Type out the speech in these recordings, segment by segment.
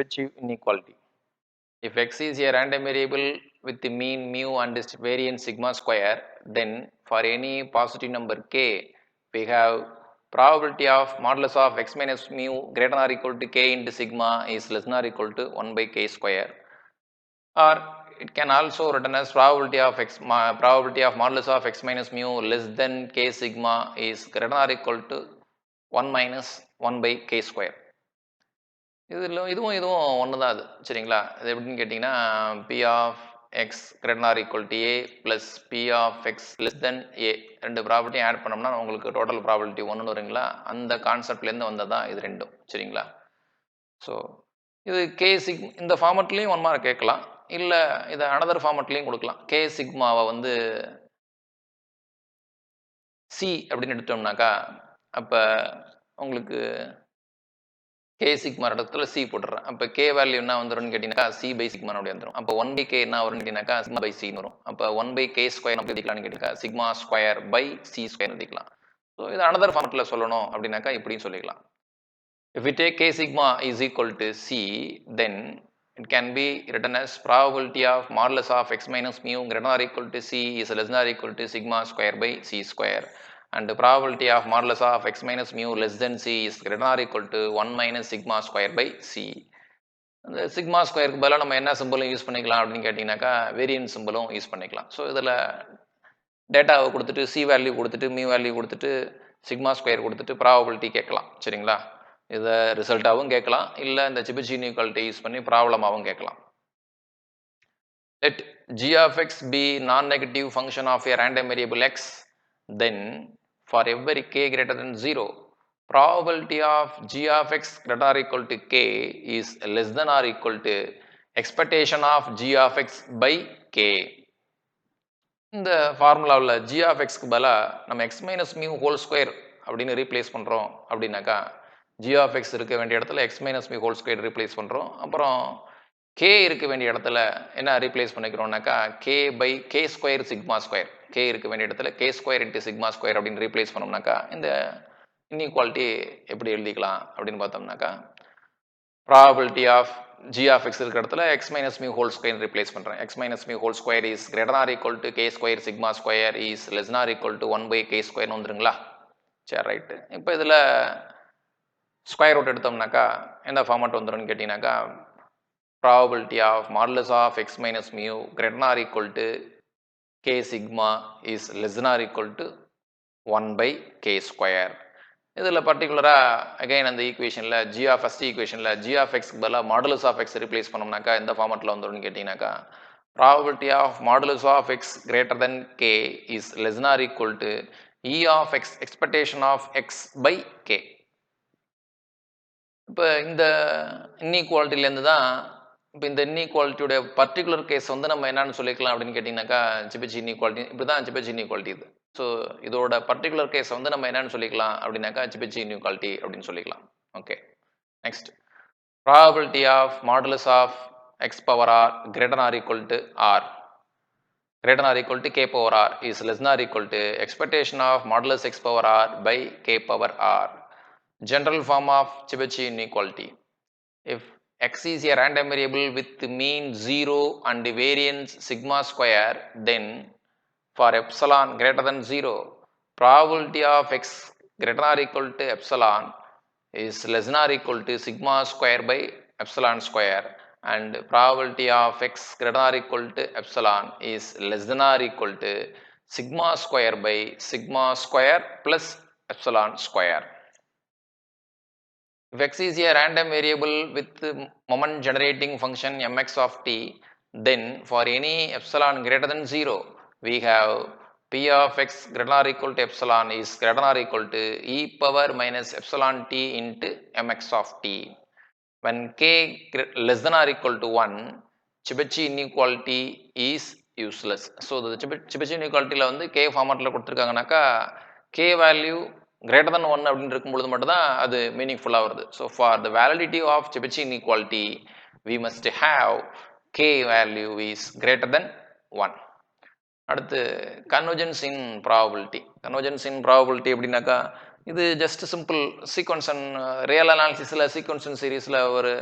Chebyshev inequality. If x is a random variable with the mean mu and its variance sigma square, then for any positive number k, we have probability of modulus of x minus mu greater than or equal to k into sigma is less than or equal to 1 by k square. Or it can also written as probability of modulus of x minus mu less than k sigma is greater than or equal to 1 minus 1 by k square. இதுவும் ஒன்று தான் அது சரிங்களா. இது எப்படின்னு கேட்டிங்கன்னா b of x greater or equal to a plus b of x less than a ரெண்டு ப்ராபர்ட்டியும் ஆட் பண்ணோம்னா உங்களுக்கு டோட்டல் ப்ராபபிலிட்டி ஒன்றுன்னு வருங்களா. அந்த கான்செப்ட்லேருந்து வந்தது தான் இது ரெண்டும் சரிங்களா. ஸோ இது கே இந்த ஃபார்மெட்லேயும் 1 மார்க் கேட்கலாம், இல்லை இதை அனதர் ஃபார்மெட்லேயும் கொடுக்கலாம். கே சிக்மாவை வந்து சி அப்படின்னு எடுத்தோம்னாக்கா அப்போ உங்களுக்கு கே சிக்மா இடத்துல சி போட்டுறேன். அப்போ கே வேல்யூ என்ன வந்துடும் கேட்டீங்கன்னா சி பை சிக்மா அப்படி வந்துடும். அப்போ 1 பை கே என்ன வரும்னு கேட்டீங்கன்னா சிக்மா பை சி வரும். அப்போ 1 பை கே ஸ்கொயர் அப்படி எழுதிக்கலாம்னு கேட்டீங்கன்னா sigma square by c square எழுதிக்கலாம். ஸோ இது அனதர் ஃபார்மெட்டில் சொல்லணும் அப்படின்னாக்கா இப்படின்னு சொல்லிக்கலாம். If we take k sigma is equal to c, then it can be written as probability of modulus of x minus mu greater than or equal to c is less than or equal to sigma square by c square, and the probability of modulus of x minus mu less than c is greater than or equal to 1 minus sigma square by c. அந்த sigma ஸ்கொயருக்கு பதிலாக நம்ம என்ன சிம்பிளும் use பண்ணிக்கலாம் அப்படின்னு கேட்டிங்கனாக்கா variance சிம்பிளும் use பண்ணிக்கலாம். So இதில் டேட்டாவை கொடுத்துட்டு சி வேல்யூ கொடுத்துட்டு மியூ வேல்யூ கொடுத்துட்டு சிக்மா ஸ்கொயர் கொடுத்துட்டு ப்ராபபிலிட்டி கேட்கலாம் சரிங்களா. இதை ரிசல்ட்டாகவும் கேட்கலாம், இல்லை இந்த Chebyshev inequality யூஸ் பண்ணி ப்ராப்ளமாகவும் கேட்கலாம். Let g of x be non-negative function of a random variable x, then for every k greater than 0, probability of g of x greater or equal to k is less than or equal to expectation of g of x by k. இந்த ஃபார்முலாவில் g of x க்கு பதிலாக நம்ம x minus mu whole square அப்படின்னு replace பண்ணுறோம் அப்படின்னாக்கா g of x இருக்க வேண்டிய இடத்துல x minus mu whole square replace பண்ணுறோம். அப்புறம் k இருக்க வேண்டிய இடத்துல என்ன ரீப்ளேஸ் பண்ணிக்கிறோம்னாக்கா k by k square sigma square, k இருக்க வேண்டிய இடத்துல k square into sigma square அப்படின்னு ரீப்ளேஸ் பண்ணோம்னாக்கா இந்த இன்இக்வாலிட்டி எப்படி எழுதிக்கலாம் அப்படின்னு பார்த்தோம்னாக்கா probability of g of x இருக்கிற இடத்துல x minus mu whole square replace பண்ணுறேன். x minus mu whole square is greater than or equal to k square sigma square is less than or equal to 1 by k ஸ்கொயர்னு வந்துருங்களா. சரி right. இப்போ இதில் square root எடுத்தோம்னாக்கா என்ன format வந்துடும் கேட்டிங்கனாக்கா probability of modulus of x minus mu greater than or equal to k sigma is less than or equal to 1 by k square. இதில் பர்டிகுலராக again அந்த ஈக்குவேஷனில் ஃபஸ்ட் ஈக்குவேஷனில் g of x பதிலாக modulus of x replace பண்ணோம்னாக்கா எந்த ஃபார்மட்டில் வந்துடும் கேட்டிங்கனாக்கா probability of modulus of x greater than k is less than or equal to e of x expectation of x by k. இப்போ இந்த இன்இக்வாலிட்டிலேருந்து தான் இப்போ இந்த இன்இக்வாலிட்டியோட பர்டிகுலர் கேஸ் வந்து நம்ம என்னன்னு சொல்லிக்கலாம் அப்படின்னு கேட்டிங்கனாக்கா Chebyshev inequality. இப்படி தான் Chebyshev inequality இது. ஸோ இதோட பர்டிகுலர் கேஸ் வந்து நம்ம என்னன்னு சொல்லிக்கலாம் அப்படின்னாக்கா Chebyshev inequality அப்படின்னு சொல்லிக்கலாம். Okay, next probability of modulus of x power r greater than or equal to r greater than or equal to k power r is less than or equal to expectation of modulus x power r by k power r. General form of Chebyshev inequality. If x is a random variable with mean 0 and variance sigma square, then for epsilon greater than 0, probability of x greater than or equal to epsilon is less than or equal to sigma square by epsilon square, and probability of x greater than or equal to epsilon is less than or equal to sigma square by sigma square plus epsilon square. If x is a random variable with moment generating function mx of t, then for any epsilon greater than 0, we have p of x greater than or equal to epsilon is greater than or equal to e power minus epsilon t into mx of t. When k less than or equal to 1, Chebyshev inequality is useless. So the Chebyshev inequality வந்து k ஃபார்மட்டில் கொடுத்துருக்காங்கனாக்கா k value greater than 1 அப்படின்னு இருக்கும்பொழுது மட்டும்தான் அது மீனிங்ஃபுல்லாக வருது. So for the validity of Chebyshev inequality we must have k value is greater than 1. அடுத்து convergence in probability. Convergence in probability அப்படின்னாக்கா இது just simple sequence and real அனாலிசிஸில் சீக்வன்ஸ் அண்ட் சீரீஸில் ஒரு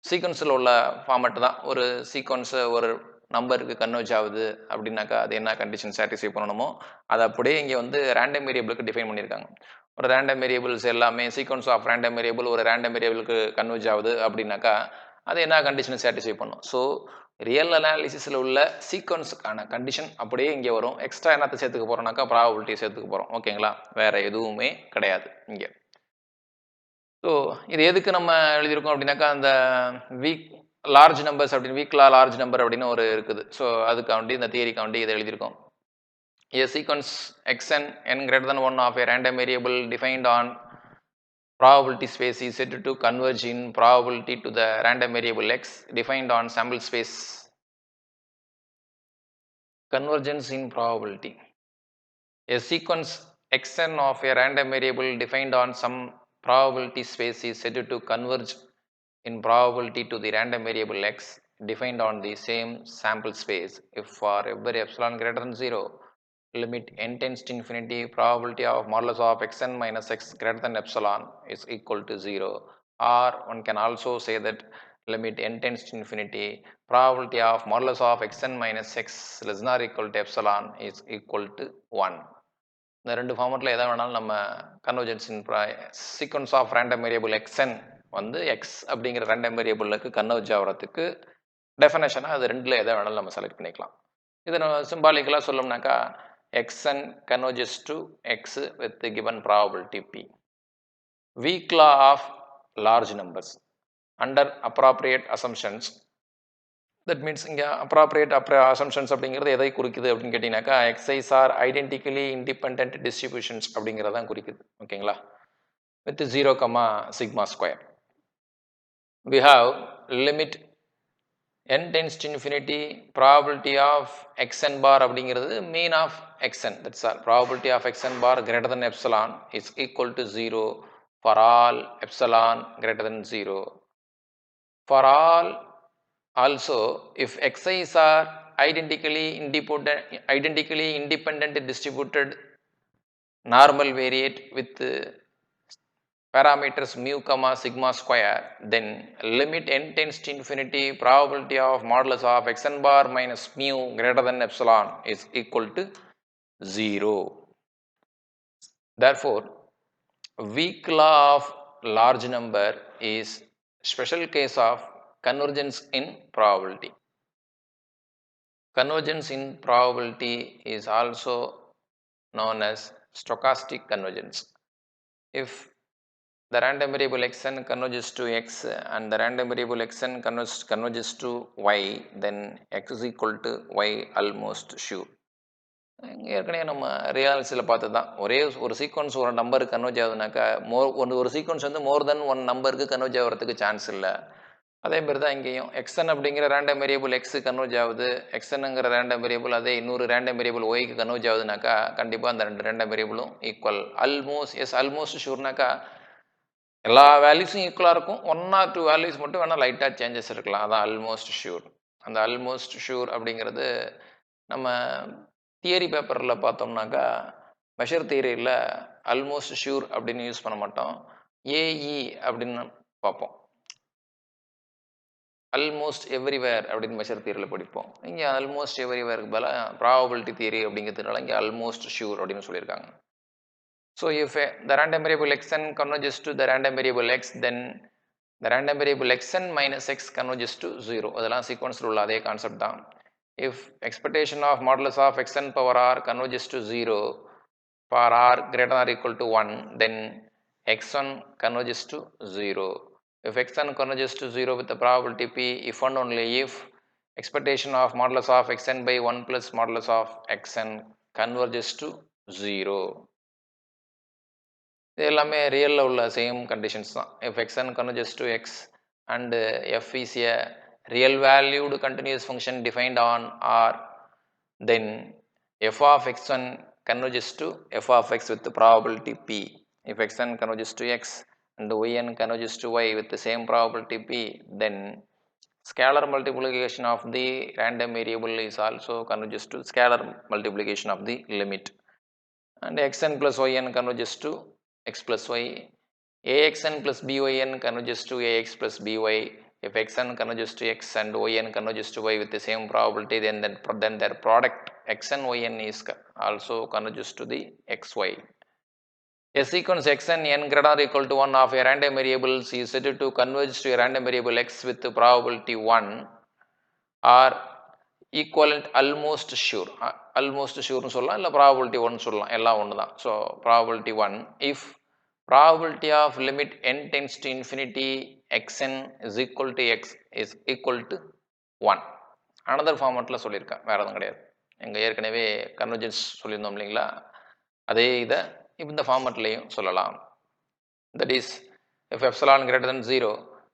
சீக்வன்ஸில் உள்ள ஃபார்மேட் தான். ஒரு சீக்வன்ஸு ஒரு நம்பருக்கு கன்வெர்ஜ் ஆகுது அப்படின்னாக்கா அது என்ன கண்டிஷன் சாட்டிஸ்ஃபை பண்ணணுமோ அதை அப்படியே இங்கே வந்து ரேண்டம் வேரியபிளுக்கு டிஃபைன் பண்ணியிருக்காங்க. ஒரு ரேண்டம் வேரியபிள்ஸ் எல்லாமே சீக்வன்ஸ் ஆஃப் ரேண்டம் வேரியபிள் ஒரு ரேண்டம் வேரியபிளுக்கு கன்வெர்ஜ் ஆகுது அப்படின்னாக்கா அது என்ன கண்டிஷனை சாட்டிஸ்ஃபை பண்ணும். ஸோ ரியல் அனாலிசிஸில் உள்ள சீக்வன்ஸுக்கான கண்டிஷன் அப்படியே இங்கே வரும். எக்ஸ்ட்ரா என்னத்தை சேர்த்துக்க போகிறோம்னாக்கா ப்ராபபிலிட்டி சேர்த்துக்க போகிறோம். ஓகேங்களா, வேற எதுவுமே கிடையாது இங்கே. ஸோ இது எதுக்கு நம்ம எழுதியிருக்கோம் அப்படின்னாக்கா அந்த வீக் லார்ஜ் நம்பர்ஸ் அப்படின்னு வீக்லா லார்ஜ் நம்பர் அப்படின்னு ஒரு இருக்குது. ஸோ அதுக்காண்டி இந்த தியரிக்காண்டி இதை எழுதியிருக்கோம். A sequence xn n greater than 1 of a random variable defined on probability space is said to converge in probability to the random variable x defined on sample space. Convergence in probability. A sequence xn of a random variable defined on some probability space is said to converge in probability to the random variable x defined on the same sample space if for every epsilon greater than 0 limit n tends to infinity probability of modulus of xn minus x greater than epsilon is equal to 0, or one can also say that limit n tends to infinity probability of modulus of xn minus x less than or equal to epsilon is equal to 1. இந்த ரெண்டு ஃபார்மேட்டில் எதை வேணாலும் நம்ம convergence in sequence of random variable x n வந்து x அப்படிங்கிற random வேரியபிளுக்கு converge ஆகிறதுக்கு டெஃபினேஷனாக அது ரெண்டில் எதை வேணாலும் நம்ம செலக்ட் பண்ணிக்கலாம். இதை நம்ம சிம்பாலிக்கலாக சொல்லணும்னாக்கா xn converges to x with the given probability p. Weak law of large numbers under appropriate assumptions. That means இங்கே appropriate assumptions அப்படிங்கிறது எதை குறிக்குது அப்படின்னு கேட்டிங்கனாக்கா xi's are identically independent distributions அப்படிங்கிறதான் குறிக்குது. ஓகேங்களா, with 0, sigma square. We have limit n tends to infinity probability of xn bar அப்படிங்கிறது mean of xn, that's all. Probability of xn bar greater than epsilon is equal to 0 for all epsilon greater than 0. For all also, if xi's are identically independent distributed normal variate with parameters mu, sigma square, then limit n tends to infinity probability of modulus of xn bar minus mu greater than epsilon is equal to 0. Therefore, weak law of large number is special case of convergence in probability. Convergence in probability is also known as stochastic convergence. If the random variable xn converges to x and the random variable xn converges to y, then x is equal to y almost sure. ஏற்கனவே நம்ம ரியாலிசியில் பார்த்தது தான். ஒரே ஒரு sequence ஒரு நம்பருக்கு converge ஆகுதுனாக்கா ஒரு sequence வந்து மோர் தென் ஒன் நம்பருக்கு கன்வெர்ஜ் ஆகிறதுக்கு சான்ஸ் இல்லை. அதே மாதிரி தான் இங்கேயும் எக்ஸ்என் அப்படிங்கிற ரேண்டம் வேரியபிள் எக்ஸு கன்வெர்ஜ் ஆகுது, எக்ஸ்என்னுங்கிற ரேண்டம் வேரியபிள் அதே இன்னொரு ரேண்டம் வேரியபிள் ஒய்க்கு கன்வெர்ஜ் ஆகுதுனாக்கா கண்டிப்பாக அந்த ரெண்டு ரேண்டம் வேரியபிளும் ஈக்குவல். ஆல்மோஸ்ட் ஷூர்னாக்கா எல்லா வேல்யூஸும் ஈக்குவலாக இருக்கும், 1 or 2 வேல்யூஸ் மட்டும் வேணால் லைட்டாக சேஞ்சஸ் இருக்கலாம். அதான் ஆல்மோஸ்ட் ஷூர். அந்த ஆல்மோஸ்ட் ஷூர் அப்படிங்கிறது நம்ம தியரி பேப்பரில் பார்த்தோம்னாக்கா மெஷர் தியரியில் ஆல்மோஸ்ட் ஷூர் அப்படின்னு யூஸ் பண்ண மாட்டோம், ஏஇ அப்படின்னு பார்ப்போம். ஆல்மோஸ்ட் எவ்ரிவேர் அப்படின்னு மெஷர் தியரியில் படிப்போம். இங்கே ஆல்மோஸ்ட் எவ்ரிவேருக்கு பதிலாக ப்ராபபிலிட்டி தியரி அப்படிங்கிறதுனால இங்கே ஆல்மோஸ்ட் ஷூர் அப்படின்னு சொல்லியிருக்காங்க. So if the random variable xn converges to the random variable x, then the random variable xn minus x converges to 0. அதெல்லாம் சீக்வன்ஸில் உள்ள அதே கான்செப்ட் தான். If expectation of modulus of xn power r converges to 0 for r greater than or equal to 1, then x1 converges to 0. If xn converges to 0 with the probability p, if and only if expectation of modulus of xn by 1 plus modulus of xn converges to 0. இது எல்லாமே ரியலில் உள்ள same conditions தான். if xn converges to x and f is a real valued continuous function defined on R, then f of x1 converges to f of x with the probability p. If xn converges to x and yn converges to y with the same probability p, then scalar multiplication of the random variable is also converges to scalar multiplication of the limit, and xn plus yn converges to x plus y, axn plus byn converges to ax plus by, If xn converges to x and yn converges to y with the same probability, then their product xn yn is also converges to the xy. A sequence xn n greater than or equal to 1 of a random variables is said to converge to a random variable x with the probability 1 or equivalent almost sure. Almost sure னு சொல்லலாம், இல்லை probability 1 சொல்லலாம், எல்லாம் ஒன்று தான். So probability 1 if probability of limit n tends to infinity xn is equal to x is equal to 1. another ஃபார்மேட்டில் சொல்லியிருக்கேன், வேறு எதுவும் கிடையாது. எங்கள் ஏற்கனவே கன்வர்ஜென்ஸ் சொல்லியிருந்தோம் இல்லைங்களா, அதே இதை இப்போ இந்த ஃபார்மேட்லேயும் சொல்லலாம். That is, if epsilon greater than 0,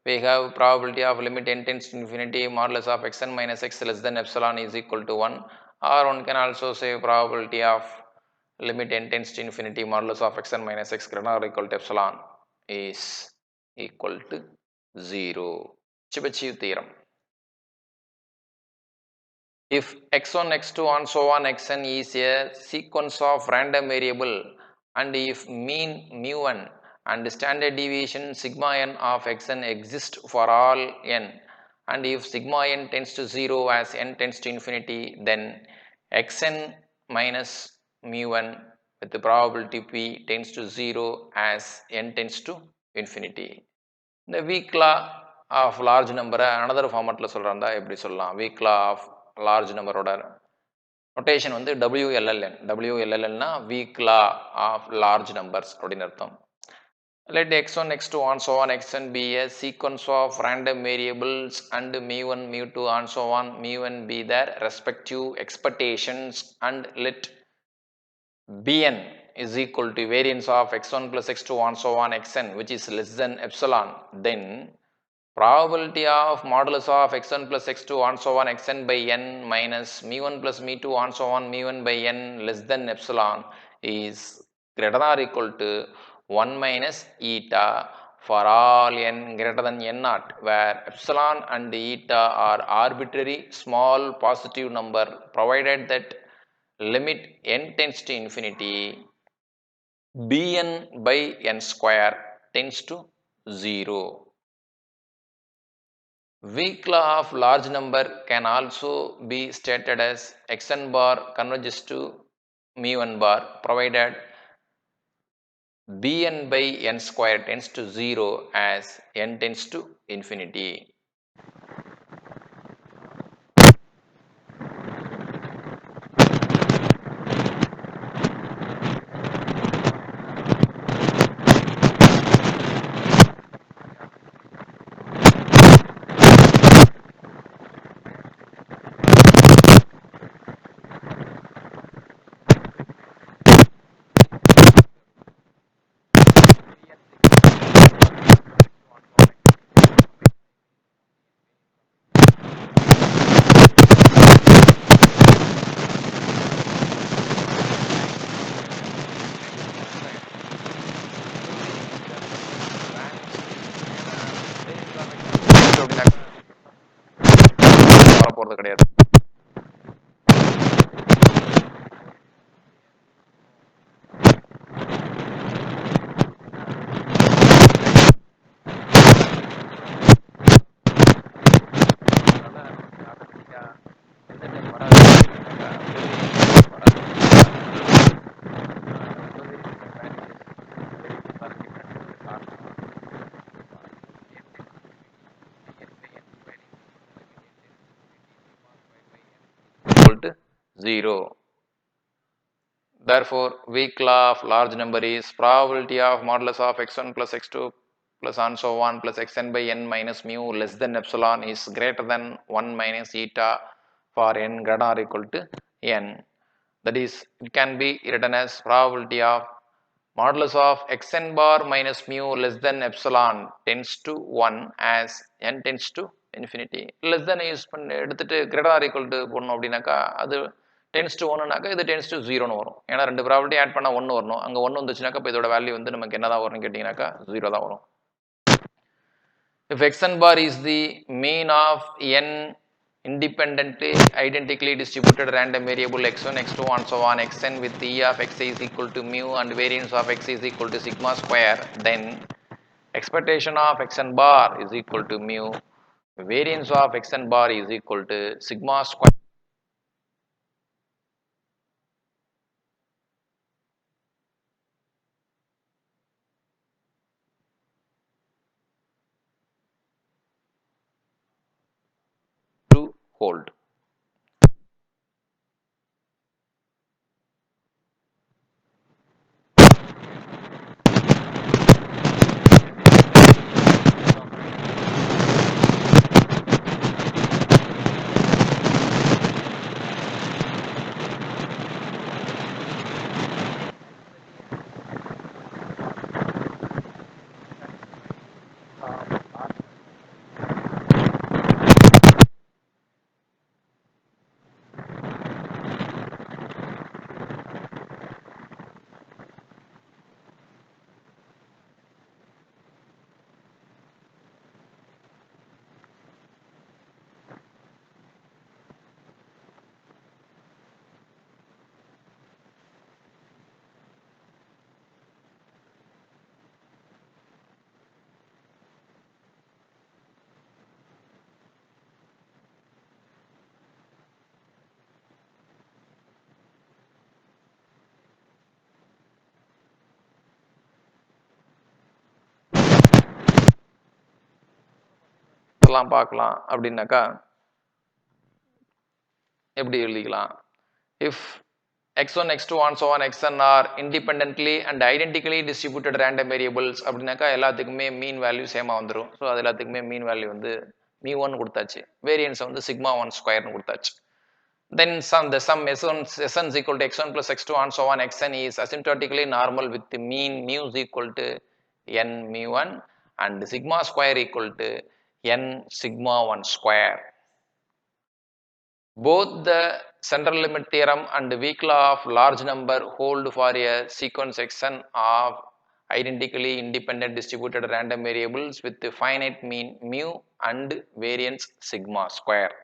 we have probability of limit n tends to infinity modulus of xn minus x less than epsilon is equal to 1, or one can also say probability of limit n tends to infinity modulus of xn minus x greater than or equal to epsilon is equal to 0. Chebyshev theorem. If x1, x2 and so on xn is a sequence of random variable, and if mean mu1 and standard deviation sigma n of xn exist for all n, and if sigma n tends to 0 as n tends to infinity, then xn minus mu1 with the probability p tends to 0 as n tends to infinity. The weak law of large number another formatல சொல்றாங்க, எப்படி சொல்லலாம்? Weak law of large number ஓட notation வந்து WLLN. WLLN னா weak law of large numbers அப்படின்னு அர்த்தம். Let x1, x2 and so on xn be a sequence of random variables and mu1, mu2 and so on mu1 be their respective expectations, and let Bn is equal to variance of x1 plus x2 and so on xn which is less than epsilon, then probability of modulus of x1 plus x2 and so on xn by n minus mu1 plus mu2 and so on mu1 by n less than epsilon is greater than or equal to 1 minus eta for all n greater than n naught, where epsilon and eta are arbitrary small positive number, provided that limit n tends to infinity bn by n square tends to 0. Weak law of large number can also be stated as xn bar converges to mu1 bar, provided bn by n square tends to 0 as n tends to infinity. போறது கிடையாது. To 0. Therefore, weak law of large number is probability of modulus of x1 plus x2 plus and so on plus xn by n minus mu less than epsilon is greater than 1 minus eta for n greater than or equal to n. That is, it can be written as probability of modulus of xn bar minus mu less than epsilon tends to 1 as n tends to infinity. Less than use பண்ணி எடுத்துட்டு greater than or equal to போடணும் அப்படின்னாக்கா அது tends to 1னாக்கா இது tends to 0னு வரும். ஏன்னா ரெண்டு probability add பண்ணால் 1 வரணும். அங்கே 1 வந்துச்சுனாக்கா இப்போ இதோட வேல்யூ வந்து நமக்கு என்ன தான் வரும்னு கேட்டிங்கனாக்கா 0 தான் வரும். If xn bar is the mean of n independently identically distributed random variable x1, x2 and so on xn with e of x is equal to mu and variance of x is equal to sigma square, then expectation of xn bar is equal to mu Variance of xn bar is equal to sigma square to hold. இதெல்லாம் பார்க்கலாம் அப்படின்னாக்கா எப்படி எழுதிக்கலாம்? If x1, x2, and so on, xn are independently and identically distributed random variables அப்படின்னாக்கா எல்லாத்துக்குமே mean value சேமா வந்துடும். So அது எல்லாத்துக்குமே மீன் வேல்யூ வந்து μ1 கொடுத்தாச்சு. வேரியன்ஸ் வந்து சிக்மா 1 ஸ்கொயர்னு கொடுத்தாச்சு. Then the sum Sn is equal to x1 plus x2 and so on, xn is asymptotically normal with the mean mu is equal to n mu1 and sigma square equal to n sigma 1 square. Both the central limit theorem and the weak law of large number hold for a sequence xn of identically independent distributed random variables with the finite mean mu and variance sigma square.